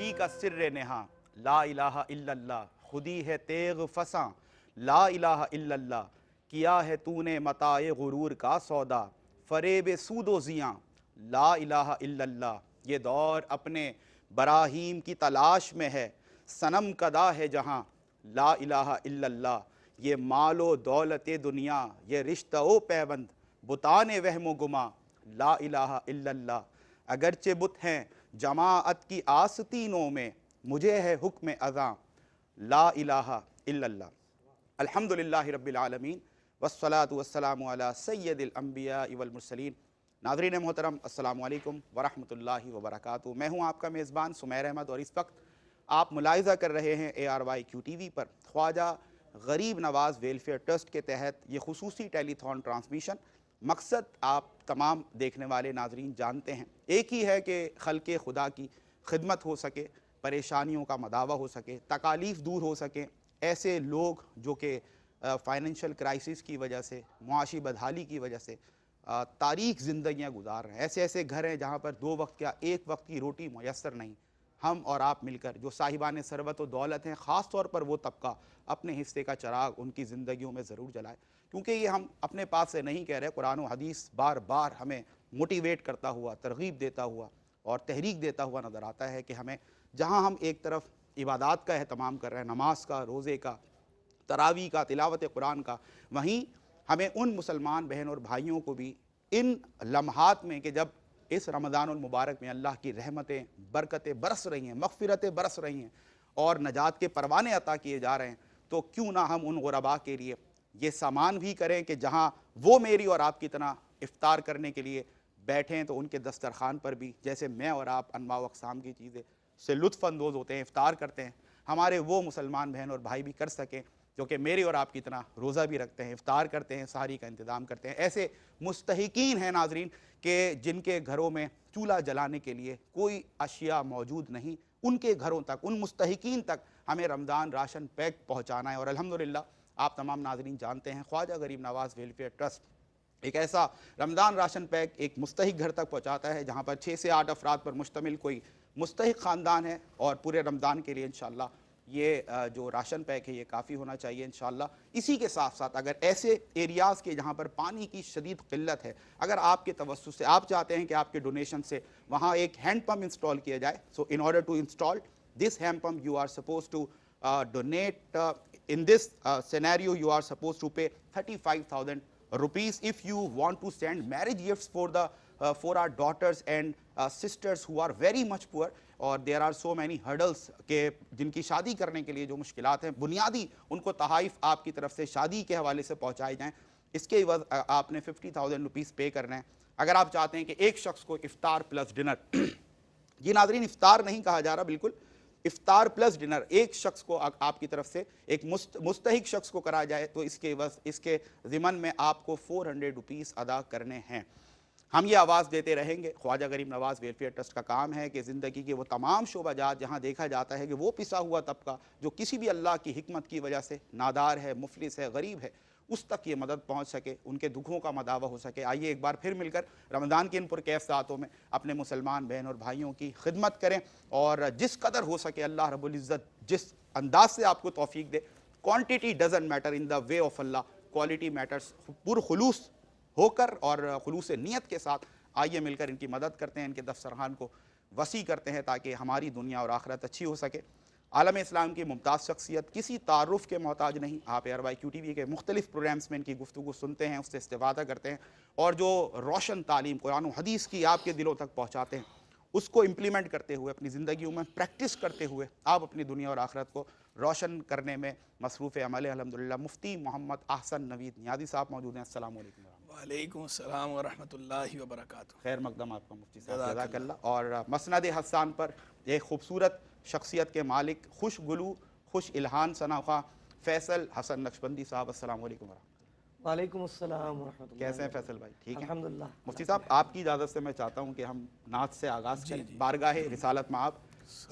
فی کا سر نہاں لا الہ الا اللہ، خودی ہے تیغ فساں لا الہ الا اللہ، کیا ہے تو نے متاع غرور کا سودا، فریب سود و زیاں لا الہ الا اللہ۔ یہ دور اپنے براہیم کی تلاش میں ہے، صنم کدا ہے جہاں لا الہ الا اللہ۔ یہ مال و دولت دنیا، یہ رشتہ و پیوند، بتان وہم و گما لا الہ الا اللہ۔ اگرچہ بت ہیں جماعت کی آستینوں میں، مجھے ہے حکم اذاں لا الہ الا اللہ۔ الحمدللہ رب العالمین والصلاة والسلام علی سید الانبیاء والمرسلین۔ ناظرین محترم، السلام علیکم ورحمۃ اللہ وبرکاتہ۔ میں ہوں آپ کا میزبان سمیر احمد، اور اس وقت آپ ملاحظہ کر رہے ہیں ARYQ TV پر خواجہ غریب نواز ویلفیئر ٹرسٹ کے تحت یہ خصوصی ٹیلی تھون ٹرانسمیشن۔ مقصد آپ تمام دیکھنے والے ناظرین جانتے ہیں، ایک ہی ہے کہ خلق خدا کی خدمت ہو سکے، پریشانیوں کا مداوع ہو سکے، تکالیف دور ہو سکیں۔ ایسے لوگ جو کہ فائنینشیل کرائسس کی وجہ سے، معاشی بدحالی کی وجہ سے تاریک زندگیاں گزار رہے ہیں، ایسے گھر ہیں جہاں پر 2 وقت یا 1 وقت کی روٹی میسر نہیں۔ ہم اور آپ مل کر جو صاحبان ثروت و دولت ہیں، خاص طور پر وہ طبقہ، اپنے حصے کا چراغ ان کی زندگیوں میں ضرور جلائے، کیونکہ یہ ہم اپنے پاس سے نہیں کہہ رہے۔ قرآن و حدیث بار بار ہمیں موٹیویٹ کرتا ہوا، ترغیب دیتا ہوا اور تحریک دیتا ہوا نظر آتا ہے کہ ہمیں، جہاں ہم ایک طرف عبادات کا اہتمام کر رہے ہیں، نماز کا، روزے کا، تراویح کا، تلاوت قرآن کا، وہیں ہمیں ان مسلمان بہن اور بھائیوں کو بھی ان لمحات میں کہ جب اس رمضان المبارک میں اللہ کی رحمتیں، برکتیں برس رہی ہیں، مغفرتیں برس رہی ہیں اور نجات کے پروانے عطا کیے جا رہے ہیں، تو کیوں نہ ہم ان غرباء کے لیے یہ سامان بھی کریں کہ جہاں وہ میری اور آپ کی طرح افطار کرنے کے لیے بیٹھیں تو ان کے دسترخوان پر بھی جیسے میں اور آپ انواع و اقسام کی چیزیں سے لطف اندوز ہوتے ہیں، افطار کرتے ہیں، ہمارے وہ مسلمان بہن اور بھائی بھی کر سکیں جو کہ میری اور آپ کی طرح روزہ بھی رکھتے ہیں، افطار کرتے ہیں، سحری کا انتظام کرتے ہیں۔ ایسے مستحقین ہیں ناظرین کہ جن کے گھروں میں چولہا جلانے کے لیے کوئی اشیاء موجود نہیں، ان کے گھروں تک، ان مستحقین تک ہمیں رمضان راشن پیک پہنچانا ہے۔ اور الحمدللہ آپ تمام ناظرین جانتے ہیں، خواجہ غریب نواز ویلفیئر ٹرسٹ ایک ایسا رمضان راشن پیک ایک مستحق گھر تک پہنچاتا ہے جہاں پر 6 سے 8 افراد پر مشتمل کوئی مستحق خاندان ہے، اور پورے رمضان کے لیے انشاءاللہ یہ جو راشن پیک ہے یہ کافی ہونا چاہیے انشاءاللہ۔ اسی کے ساتھ ساتھ اگر ایسے ایریاز کے جہاں پر پانی کی شدید قلت ہے، اگر آپ کے توسط سے آپ چاہتے ہیں کہ آپ کے ڈونیشن سے وہاں ایک ہینڈ پمپ انسٹال کیا جائے، so in order to install this hand pump you are supposed to donate in this scenario you are supposed to pay 35,000 rupees if you want to send marriage gifts for our daughters and sisters who are very much poor, اور there are so many hurdles کہ جن کی شادی کرنے کے لیے جو مشکلات ہیں، بنیادی ان کو تحائف آپ کی طرف سے شادی کے حوالے سے پہنچائے جائیں، اس کے عوض آپ نے 50,000 روپیز پے کرنا ہے۔ اگر آپ چاہتے ہیں کہ ایک شخص کو افطار پلس ڈنر یہ ناظرین افطار نہیں کہا جا رہا، بالکل افطار پلس ڈنر ایک شخص کو آپ کی طرف سے ایک مستحق شخص کو کرا جائے تو اس کے ضمن میں آپ کو 400 روپیز ادا کرنے ہیں۔ ہم یہ آواز دیتے رہیں گے۔ خواجہ غریب نواز ویلفیئر ٹرسٹ کا کام ہے کہ زندگی کے وہ تمام شعبہ جات جہاں دیکھا جاتا ہے کہ وہ پسا ہوا طبقہ جو کسی بھی اللہ کی حکمت کی وجہ سے نادار ہے، مفلس ہے، غریب ہے، اس تک یہ مدد پہنچ سکے، ان کے دکھوں کا مداوع ہو سکے۔ آئیے ایک بار پھر مل کر رمضان کے ان پرکیف ساعتوں میں اپنے مسلمان بہن اور بھائیوں کی خدمت کریں، اور جس قدر ہو سکے اللہ رب العزت جس انداز سے آپ کو توفیق دے، quantity doesn't matter in the way of Allah, quality matters, پرخلوص ہو کر اور خلوص نیت کے ساتھ آئیے مل کر ان کی مدد کرتے ہیں، ان کے دسترخوان کو وسیع کرتے ہیں تاکہ ہماری دنیا اور آخرت اچھی ہو سکے۔ عالم اسلام کی ممتاز شخصیت کسی تعارف کے محتاج نہیں، آپ ARYQ TV کے مختلف پروگرامز میں ان کی گفتگو سنتے ہیں، اس سے استفادہ کرتے ہیں، اور جو روشن تعلیم قرآن و حدیث کی آپ کے دلوں تک پہنچاتے ہیں، اس کو امپلیمنٹ کرتے ہوئے، اپنی زندگیوں میں پریکٹس کرتے ہوئے آپ اپنی دنیا اور آخرت کو روشن کرنے میں مصروف عمل ہے۔ الحمدللہ مفتی محمد احسن نوید نیازی صاحب موجود ہیں۔ السلام علیکم ورحمۃ اللہ۔ وعلیکم السلام ورحمۃ اللہ وبرکاتہ۔ خیر مقدم آپ کا مفتی صاحب، جزاک اللہ۔ اور مسند حسان پر ایک خوبصورت شخصیت کے مالک، خوش گلو خوش الہان ثناخواہ فیصل حسن نقشبندی صاحب، السلام علیکم ورحمۃ اللہ۔ وعلیکم السلام ورحمۃ اللہ۔ کیسے ہیں فیصل بھائی؟ ٹھیک ہیں الحمدللہ۔ مفتی صاحب، آپ کی اجازت سے میں چاہتا ہوں کہ ہم نعت سے آغاز کریں۔ بارگاہ رسالت میں آپ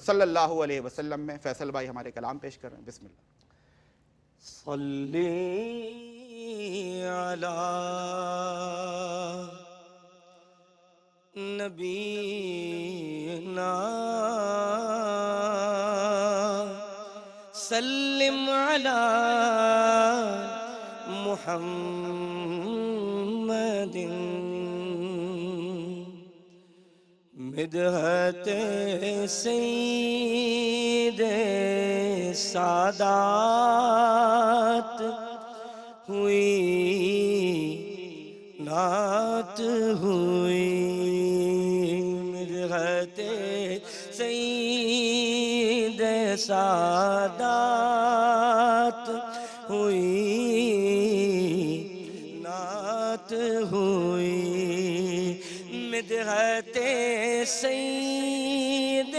صلی اللہ علیہ وسلم میں فیصل بھائی ہمارے کلام پیش کر رہے ہیں، بسم اللہ۔ صلی علی نبینا سلم علی محمد مدحت سید سادات ہوئی نعت ہوئی مدحت سید سادات ہوئی نعت ہوئی مدحت سید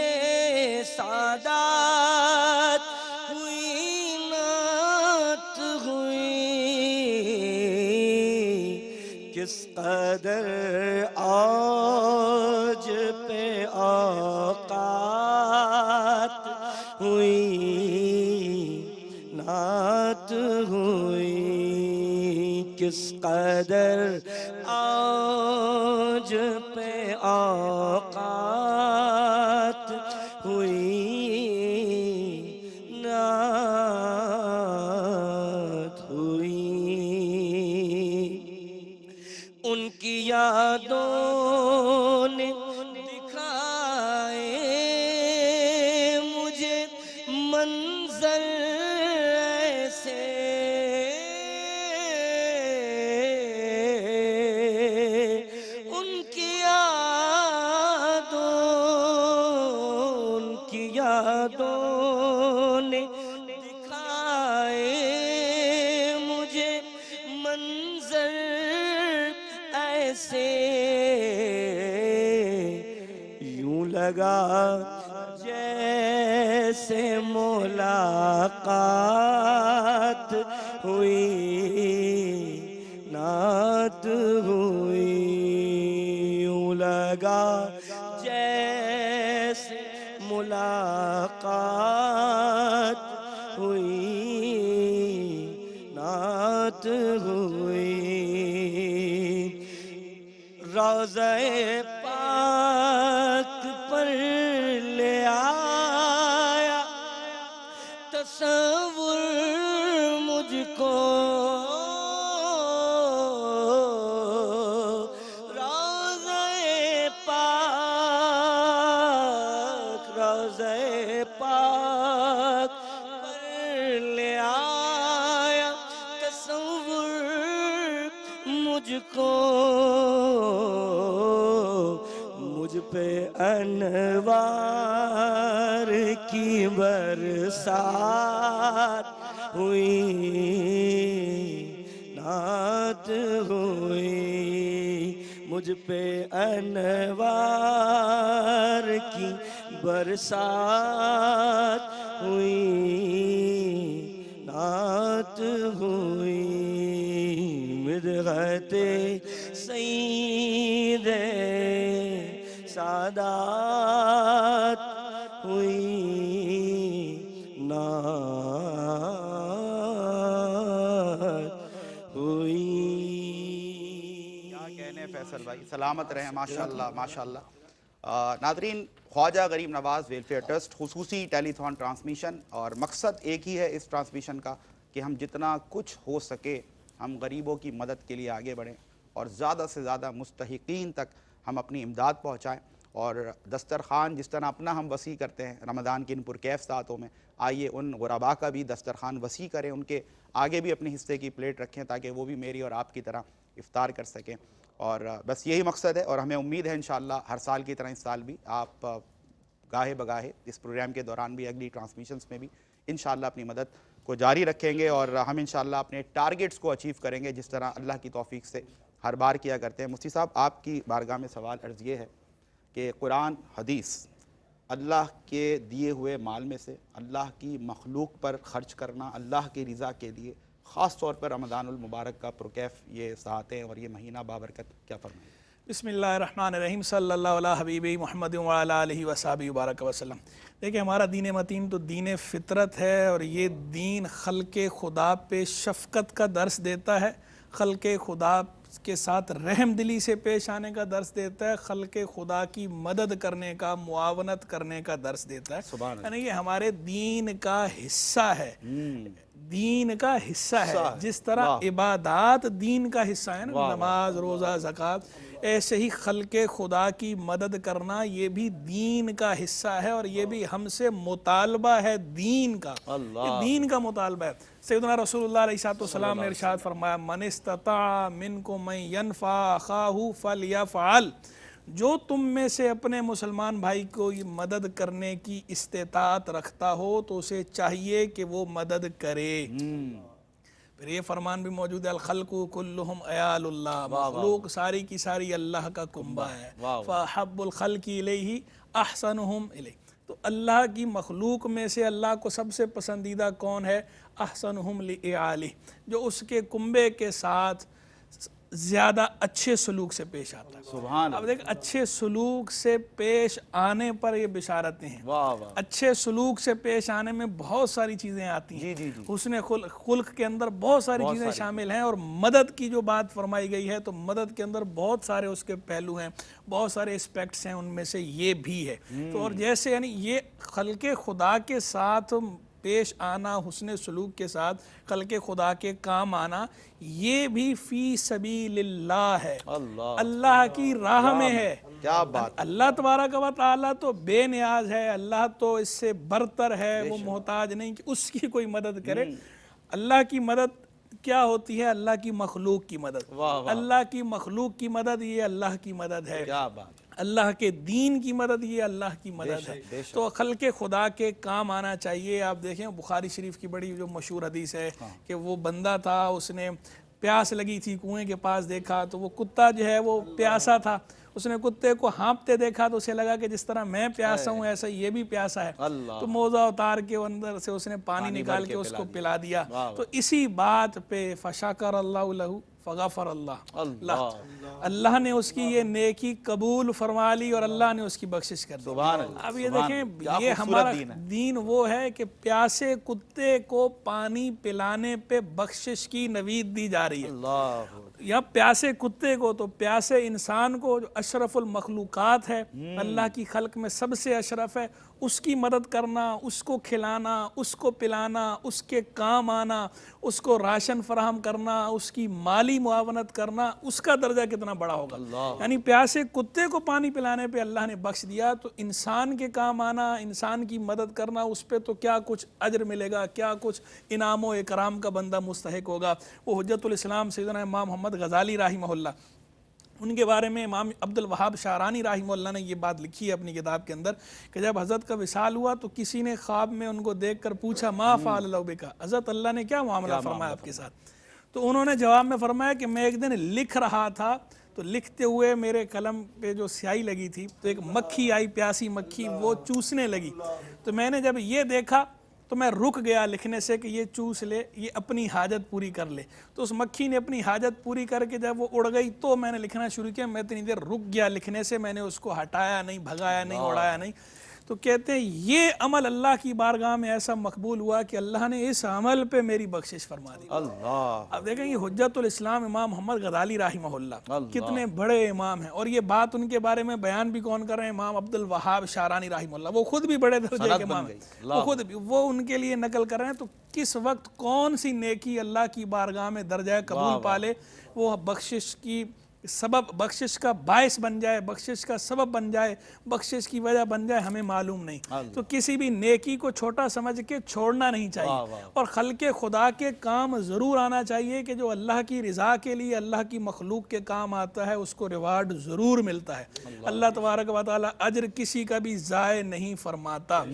سادات ہوئی نعت ہوئی کس قدر آج پہ اوقات ہوئی نعت ہوئی کس قدر آج پہ اوقات ہوئی نعت ہوئی ان کی یادوں نے دکھائے مجھے منظر ایسے ان کی یادوں نے دکھائے مجھے منظر ایسے یوں لگا جیسے ملاقات ہوئی نعت ہوئی یوں لگا جیسے ملاقات ہوئی نعت ہوئی روضہ پاک پر لے آیا تصور مجھ کو روضہ پاک پر لے آیا تصور مجھ کو مجھ پہ انوار کی برسات ہوئی نعت ہوئی مجھ پہ انوار کی برسات ہوئی نعت ہوئی مدحت سید سادات ہوئی نعت ہوئی. کیا کہنے فیصل بھائی، سلامت رہیں ماشاءاللہ ماشاءاللہ. ناظرین، خواجہ غریب نواز ویلفیئر ٹرسٹ خصوصی ٹیلی تھون ٹرانسمیشن، اور مقصد ایک ہی ہے اس ٹرانسمیشن کا کہ ہم جتنا کچھ ہو سکے ہم غریبوں کی مدد کے لیے آگے بڑھیں اور زیادہ سے زیادہ مستحقین تک ہم اپنی امداد پہنچائیں. اور دسترخوان جس طرح اپنا ہم وسیع کرتے ہیں رمضان کی ان پرکیف ساعتوں میں، آئیے ان غرباء کا بھی دسترخوان وسیع کریں، ان کے آگے بھی اپنے حصے کی پلیٹ رکھیں تاکہ وہ بھی میری اور آپ کی طرح افطار کر سکیں. اور بس یہی مقصد ہے، اور ہمیں امید ہے انشاءاللہ ہر سال کی طرح اس سال بھی آپ گاہے بگاہے اس پروگرام کے دوران بھی اگلی ٹرانسمیشنز میں بھی انشاءاللہ اپنی مدد کو جاری رکھیں گے، اور ہم انشاءاللہ اپنے ٹارگٹس کو اچیو کریں گے جس طرح اللہ کی توفیق سے ہر بار کیا کرتے ہیں. مفتی صاحب، آپ کی بارگاہ میں سوال عرض یہ ہے کہ قرآن حدیث اللہ کے دیے ہوئے مال میں سے اللہ کی مخلوق پر خرچ کرنا اللہ کی رضا کے لیے، خاص طور پر رمضان المبارک کا پرکیف یہ ساعتیں اور یہ مہینہ بابرکت، کیا فرمائیں؟ بسم اللہ الرحمن الرحیم، صلی اللہ علیہ حبیبی محمد وعلی آلہ وصحبہ وبارک وسلم. دیکھیں، ہمارا دین متین تو دین فطرت ہے، اور یہ دین خلق خدا پہ شفقت کا درس دیتا ہے، خلق خدا کے ساتھ رحم دلی سے پیش آنے کا درس دیتا ہے، خلق خدا کی مدد کرنے کا، معاونت کرنے کا درس دیتا ہے۔ یعنی یہ ہمارے دین کا حصہ ہے، دین کا حصہ ہے۔ جس طرح عبادات دین کا حصہ ہے نا، نماز، روزہ، زکوٰۃ، ایسے ہی خلق خدا کی مدد کرنا یہ بھی دین کا حصہ ہے، اور یہ بھی ہم سے مطالبہ ہے دین کا، یہ دین کا مطالبہ ہے۔ سیدنا رسول اللہ علیہ السلام نے ارشاد فرمایا من استطاع منکم من ینفع اخاہ فلیفعل، جو تم میں سے اپنے مسلمان بھائی کو مدد کرنے کی استطاعت رکھتا ہو تو اسے چاہیے کہ وہ مدد کرے۔ پھر یہ فرمان بھی موجود ہے الخلق کلہم عیال اللہ، مخلوق ساری کی ساری اللہ کا کنبہ ہے، فاحب الخلق الیہ احسنہم الیہ۔ تو اللہ کی مخلوق میں سے اللہ کو سب سے پسندیدہ کون ہے؟ احسنہم لعیالہ، جو اس کے کنبے کے ساتھ زیادہ اچھے سلوک سے پیش آتا ہے۔ سبحان اب دیکھ اچھے سلوک سے پیش آنے پر یہ بشارتیں ہیں، اچھے سلوک سے پیش آنے میں بہت ساری چیزیں آتی ہیں، حسن خلق کے اندر بہت ساری چیزیں شامل ہیں، اور مدد کی جو بات فرمائی گئی ہے تو مدد کے اندر بہت سارے اس کے پہلو ہیں، بہت سارے اسپیکٹس ہیں، ان میں سے یہ بھی ہے۔ تو اور جیسے یعنی یہ خلق خدا کے ساتھ پیش آنا، حسن سلوک کے ساتھ خلق خدا کے کام آنا، یہ بھی فی سبیل اللہ ہے، اللہ کی راہ میں ہے۔ کیا بات! اللہ تبارک و تعالیٰ تو بے نیاز ہے، اللہ تو اس سے برتر ہے، وہ محتاج نہیں کہ اس کی کوئی مدد کرے۔ اللہ کی مدد کیا ہوتی ہے؟ اللہ کی مخلوق کی مدد، اللہ کی مخلوق کی مدد یہ اللہ کی مدد ہے، کیا بات! اللہ کے دین کی مدد یہ اللہ کی مدد ہے۔ تو خلق خدا کے کام آنا چاہیے۔ آپ دیکھیں بخاری شریف کی بڑی جو مشہور حدیث ہے کہ وہ بندہ تھا، اس نے پیاس لگی تھی، کنویں کے پاس دیکھا تو وہ کتا جو ہے وہ پیاسا تھا، اس نے کتے کو ہانپتے دیکھا تو اسے لگا کہ جس طرح میں پیاسا ہوں ایسا یہ بھی پیاسا ہے، تو موزہ اتار کے اندر سے اس نے پانی نکال کے اس کو پلا دیا۔ تو اسی بات پہ فشکر اللہ لہ فغفر اللہ، اللہ نے اس کی یہ نیکی قبول فرما لی اور اللہ نے اس کی بخشش کر دی۔ اب یہ دیکھیں یہ ہمارا دین وہ ہے کہ پیاسے کتے کو پانی پلانے پہ بخشش کی نوید دی جا رہی ہے، یا پیاسے کتے کو، تو پیاسے انسان کو جو اشرف المخلوقات ہے، اللہ کی خلق میں سب سے اشرف ہے، اس کی مدد کرنا، اس کو کھلانا، اس کو پلانا، اس کے کام آنا، اس کو راشن فراہم کرنا، اس کی مالی معاونت کرنا، اس کا درجہ کتنا بڑا ہوگا۔ یعنی پیاسے کتے کو پانی پلانے پہ اللہ نے بخش دیا، تو انسان کے کام آنا، انسان کی مدد کرنا، اس پہ تو کیا کچھ اجر ملے گا، کیا کچھ انعام و اکرام کا بندہ مستحق ہوگا۔ وہ حجت الاسلام سیدنا امام محمد غزالی رحمہ اللہ، ان کے بارے میں امام عبد الوہاب شعرانی رحمہ اللہ نے یہ بات لکھی ہے اپنی کتاب کے اندر کہ جب حضرت کا وصال ہوا تو کسی نے خواب میں ان کو دیکھ کر پوچھا ما فعل اللہ بک، حضرت اللہ نے کیا معاملہ فرمایا آپ کے ساتھ؟ تو انہوں نے جواب میں فرمایا کہ میں ایک دن لکھ رہا تھا، تو لکھتے ہوئے میرے قلم پہ جو سیاہی لگی تھی تو ایک مکھی آئی، پیاسی مکھی، وہ چوسنے لگی، تو میں نے جب یہ دیکھا تو میں رک گیا لکھنے سے کہ یہ چوس لے، یہ اپنی حاجت پوری کر لے۔ تو اس مکھی نے اپنی حاجت پوری کر کے جب وہ اڑ گئی تو میں نے لکھنا شروع کیا، میں اتنی دیر رک گیا لکھنے سے، میں نے اس کو ہٹایا نہیں، بھگایا نہیں، اڑایا نہیں۔ تو کہتے ہیں یہ عمل اللہ کی بارگاہ میں ایسا مقبول ہوا کہ اللہ نے اس عمل پہ میری بخشش فرما دی۔ اب دیکھیں یہ حجت الاسلام امام محمد غزالی رحمہ اللہ کتنے بڑے امام ہیں، اور یہ بات ان کے بارے میں بیان بھی کون کر رہے ہیں؟ امام عبد الوہاب شعرانی رحمہ اللہ، وہ خود بھی بڑے درجے کے امام ہیں، وہ خود بھی وہ ان کے لیے نقل کر رہے ہیں۔ تو کس وقت کون سی نیکی اللہ کی بارگاہ میں درجہ قبول پالے، وہ بخشش کی سبب، بخشش کا باعث بن جائے، بخشش کا سبب بن جائے، بخشش کی وجہ بن جائے، ہمیں معلوم نہیں۔ تو کسی بھی نیکی کو چھوٹا سمجھ کے چھوڑنا نہیں چاہیے، اور خلق خدا کے کام ضرور آنا چاہیے کہ جو اللہ کی رضا کے لیے اللہ کی مخلوق کے کام آتا ہے اس کو ریوارڈ ضرور ملتا ہے۔ اللہ تبارک و تعالی اجر کسی کا بھی ضائع نہیں فرماتا۔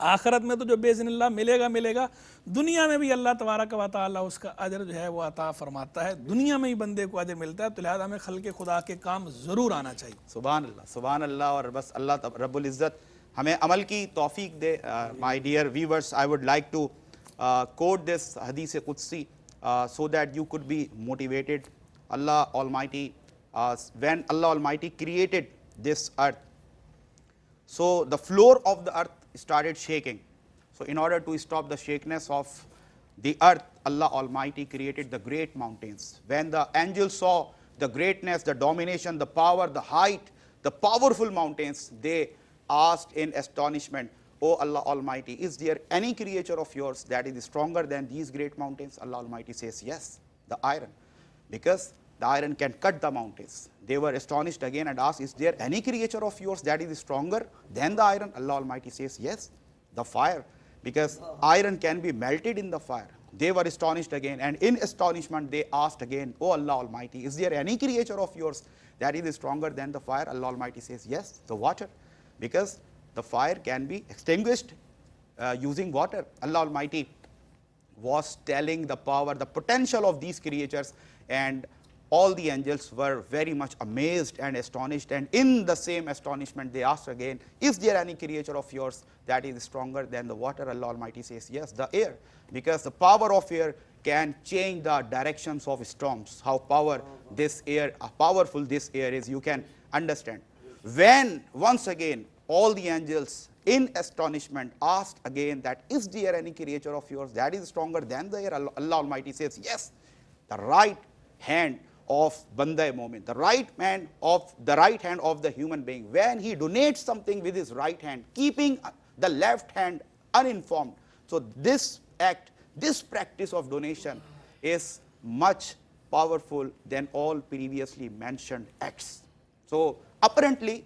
آخرت میں تو جو باذن اللہ ملے گا ملے گا، دنیا میں بھی اللہ تبارک و تعالی اس کا اجر جو ہے وہ عطا فرماتا ہے، دنیا میں ہی بندے کو اجر ملتا ہے۔ تو لہذا ہمیں خلق خدا کے کام ضرور آنا چاہیے۔ سبحان اللہ، سبحان اللہ، اور بس اللہ رب العزت ہمیں عمل کی توفیق دے۔ My dear viewers, I would like to quote this hadith qudsi so that you could be motivated. Allah Almighty, when Allah Almighty created this earth, so the floor of the earth started shaking. So in order to stop the shakiness of the earth, Allah Almighty created the great mountains. When the angels saw the greatness, the domination, the power, the height, the powerful mountains, they asked in astonishment, "O Allah Almighty, is there any creature of yours that is stronger than these great mountains?" Allah Almighty says, "Yes, the iron, because the iron can cut the mountains." They were astonished again and asked, "Is there any creature of yours that is stronger than the iron?" Allah Almighty says, "Yes, the fire, because iron can be melted in the fire." They were astonished again, and in astonishment they asked again, "O Allah Almighty, is there any creature of yours that is stronger than the fire?" Allah Almighty says, "Yes, the water, because the fire can be extinguished using water." Allah Almighty was telling the power, the potential of these creatures, and all the angels were very much amazed and astonished, and in the same astonishment they asked again, "Is there any creature of yours that is stronger than the water?" Allah Almighty says, "Yes, the air, because the power of air can change the directions of storms." How powerful this air is, you can understand. When once again all the angels in astonishment asked again that, "Is there any creature of yours that is stronger than the air?" Allah Almighty says, "Yes, the right hand of Banda Momin, the right hand of the human being, when he donates something with his right hand, keeping the left hand uninformed." So this act, this practice of donation is much powerful than all previously mentioned acts. So apparently,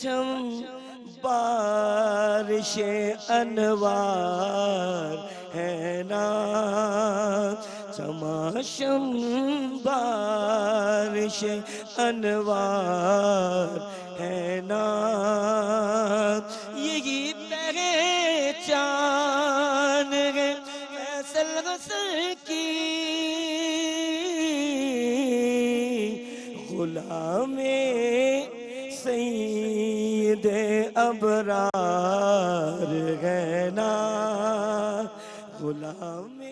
chamcham بارش انوار ہے نا چماشم بارش انوار ہے نا یہی پہچان ہے فیصل غسل کی غلام سید ابرار ہے نا غلام